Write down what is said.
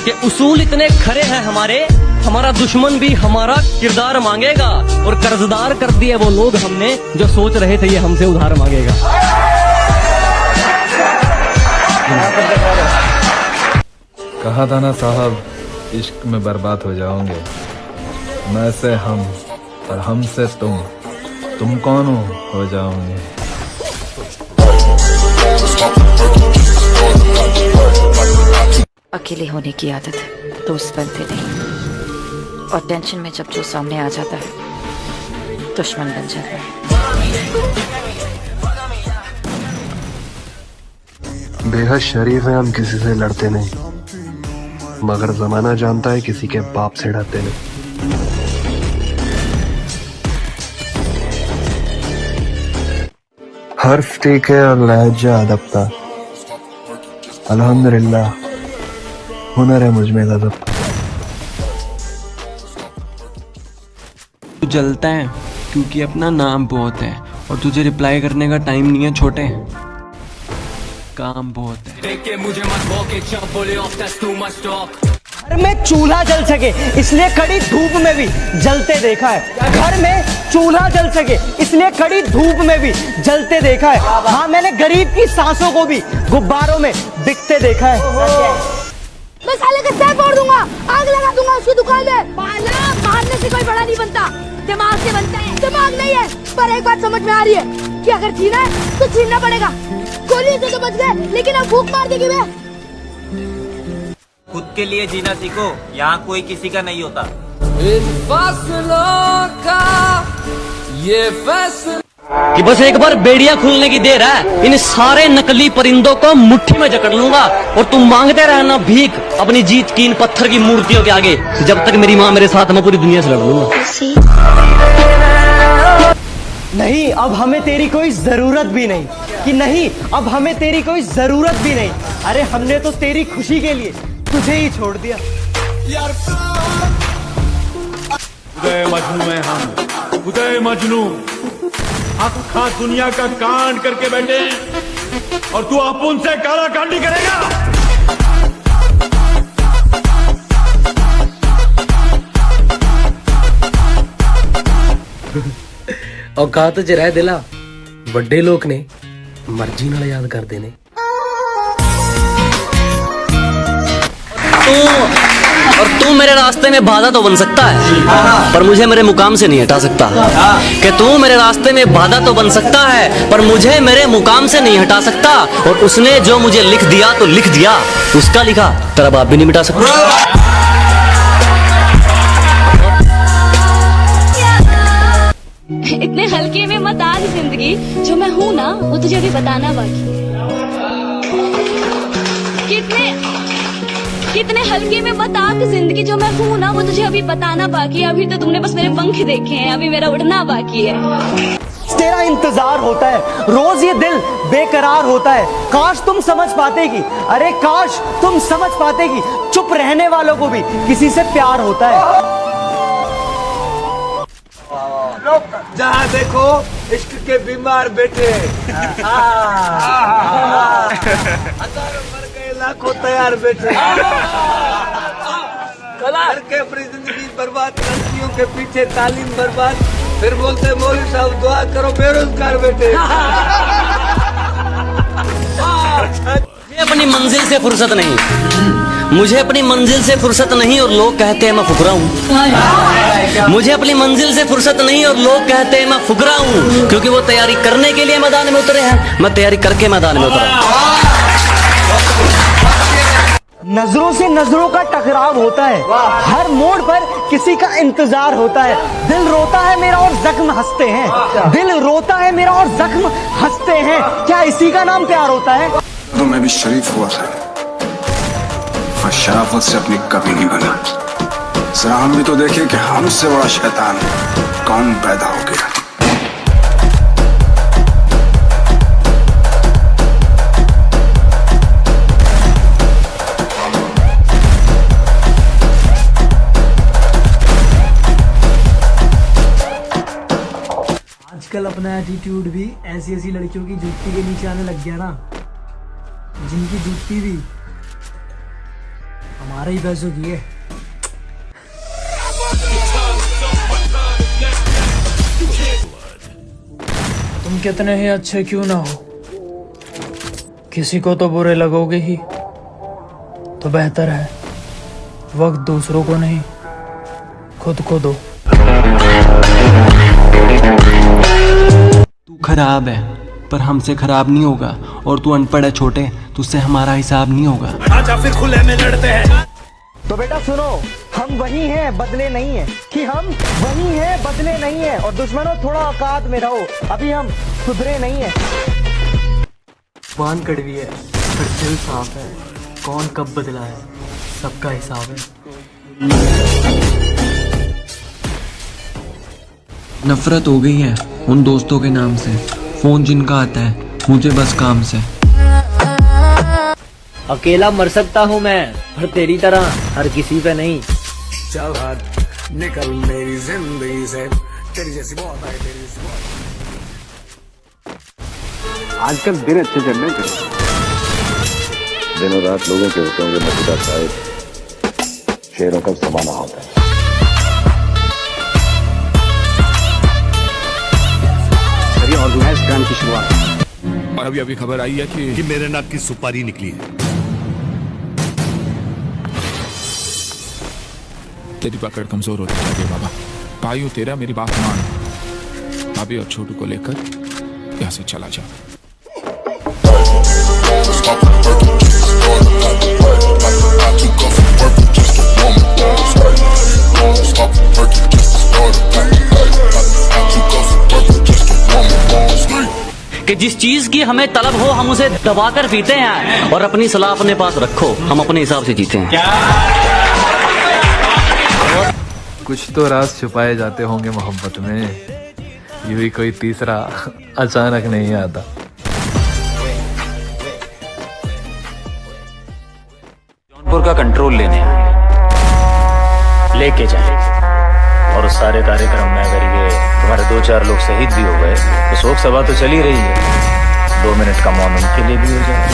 कि उसूल इतने खरे हैं हमारे, हमारा दुश्मन भी हमारा किरदार मांगेगा, और कर्जदार कर दिए वो लोग हमने जो सोच रहे थे ये हमसे उधार मांगेगा। कहा था ना साहब, इश्क में बर्बाद हो जाओगे। मैं से हम और हम से तुम कौन हो जाओगे। अकेले होने की आदत दोस्त बनते नहीं, और टेंशन में जब जो सामने आ जाता है दुश्मन बन जाता है। बेहद शरीफ है, हम किसी से लड़ते नहीं, मगर जमाना जानता है किसी के बाप से डरते नहीं। हर्फ ठीक है और लहजा अदब का, अल्हम्दुलिल्लाह हुनर है मुझ में गज़ब का। तू जलता है क्योंकि अपना नाम बहुत है, और तुझे रिप्लाई करने का टाइम नहीं है छोटे, काम बहुत है। घर में चूल्हा जल सके इसलिए कड़ी धूप में भी जलते देखा है। घर में चूल्हा जल सके इसलिए कड़ी धूप में भी जलते देखा है। हाँ, मैंने गरीब की सांसों को भी गुब्बारों में बिकते देखा है। मैं साले का सर फोड़ दूंगा, आग लगा दूंगा उसकी दुकान में। मारने से कोई बड़ा नहीं बनता, दिमाग से बनता है। दिमाग नहीं है, पर एक बात समझ में आ रही है कि अगर जीना है तो छीनना पड़ेगा। गोली से तो बच गए, लेकिन अब भूख मार देगी। मैं खुद के लिए जीना सीखो, यहाँ कोई किसी का नहीं होता। इन फसलों का ये फैसला कि बस एक बार बेड़िया खुलने की देर है, इन सारे नकली परिंदों को मुट्ठी में जकड़ लूंगा, और तुम मांगते रहना भीख अपनी जीत की इन पत्थर की मूर्तियों के आगे। जब तक मेरी माँ मेरे साथ, मैं पूरी दुनिया से लड़ लूंगा। नहीं, अब हमें तेरी कोई जरूरत भी नहीं, कि नहीं अब हमें तेरी कोई जरूरत भी नहीं। अरे हमने तो तेरी खुशी के लिए तुझे ही छोड़ दिया। उदय मजनू है हम, उदय मजनू अखा दुनिया का कांड करके बैठे, और तू अपुन से काला कांडी करेगा। औकात च रह दिला, ਵੱਡੇ ਲੋਕ ਨੇ ਮਰਜ਼ੀ ਨਾਲ याद करते ने। और तू मेरे रास्ते में बाधा तो बन सकता है, पर मुझे मेरे मुकाम से नहीं हटा सकता। कि तू मेरे रास्ते में बाधा तो बन सकता है, पर मुझे मेरे मुकाम से नहीं हटा सकता। और उसने जो मुझे लिख दिया तो लिख दिया, उसका लिखा तेरा बाप भी नहीं मिटा सकता। इतने हल्के में मत आ जिंदगी, जो मैं हूँ ना वो तुझे अभी बताना बाकी है। कितने हल्के में मत आ जिंदगी, जो मैं हूँ ना वो तुझे अभी बताना बाकी है। अभी तो तुमने बस मेरे पंख देखे हैं, अभी मेरा उड़ना बाकी है। तेरा इंतजार होता है, रोज ये दिल बेकरार होता है। काश तुम समझ पाते कि, अरे काश तुम समझ पाते कि चुप रहने वालों को भी किसी से प्यार होता है। जहाँ देखो इश्क के बीमार बैठे, हजारों मर गए लाखों तैयार बैठे, घर के अपनी जिंदगी बर्बाद, लड़कियों के पीछे तालीम बर्बाद, फिर बोलते मौलवी साहब दुआ करो बेरोजगार बैठे। मुझे अपनी मंजिल से फुर्सत नहीं, मुझे अपनी मंजिल से फुर्सत नहीं, और लोग कहते हैं मैं फुकरा हूँ। मुझे अपनी मंजिल से फुर्सत नहीं, और लोग कहते हैं मैं फुकरा हूँ, क्योंकि वो तैयारी करने के लिए मैदान में उतरे हैं, मैं तैयारी करके मैदान में उतरा। नजरों से नजरों का टकराव होता है, हर मोड़ पर किसी का इंतजार होता है। दिल रोता है मेरा और जख्म हंसते हैं, दिल रोता है मेरा और जख्म हंसते हैं। क्या इसी का नाम प्यार होता है? तो मैं भी शरीफ हुआ था, और शराफत से अपनी कभी नहीं बना। जरा हम भी तो देखें कि हमसे बड़ा शैतान कौन पैदा हो गया। आजकल अपना एटीट्यूड भी ऐसी ऐसी लड़कियों की जूती के नीचे आने लग गया ना, जिनकी जूती भी हमारा ही पैसों की है। तुम कितने ही अच्छे क्यों ना हो, किसी को तो बुरे लगोगे ही। तो बेहतर है वक्त दूसरों को नहीं, खुद को दो। तू खराब है पर हमसे खराब नहीं होगा, और तू अनपढ़ है छोटे, तुझसे हमारा हिसाब नहीं होगा। आजा फिर खुले में लड़ते हैं। तो बेटा सुनो, हम वही हैं, बदले नहीं है, कि हम वही हैं, बदले नहीं है। और दुश्मनों थोड़ा औकात में रहो, अभी हम सुधरे नहीं है। बान कड़वी है पर दिल साफ है, कौन कब बदला है सबका हिसाब है। नफरत हो गई है उन दोस्तों के नाम से, फोन जिनका आता है मुझे बस काम से। अकेला मर सकता हूँ मैं, पर तेरी तरह हर किसी पे नहीं। चल हट निकल मेरी जिंदगी से, तेरी जैसी बहुत आई तेरी जैसी बहुत। आजकल दिन अच्छे चल रहे हैं, दिनों रात लोगों के होते होंगे, मजेदार शायद शेरों का समाना होता है। और जो है इस गान की शुरुआत। और अभी खबर आई है कि मेरे नाक की सुपारी निकली है। तेरी पकड़ कमजोर होती जा रही है बाबा। भाइयों तेरा मेरी बात मान, भाभी और छोटू को लेकर यहाँ से चला जा। कि जिस चीज की हमें तलब हो हम उसे दबाकर पीते हैं, और अपनी सलाह अपने पास रखो, हम अपने हिसाब से जीते हैं। कुछ तो राज छुपाए जाते होंगे मोहब्बत में, यूं ही कोई तीसरा अचानक नहीं आता। जौनपुर का कंट्रोल लेने लेके जाए, और उस सारे कार्यक्रम में अगर ये तुम्हारे 2-4 लोग शहीद भी हो गए तो शोक सभा तो चल ही रही है, 2 मिनट का मौन उनके लिए भी हो जाए।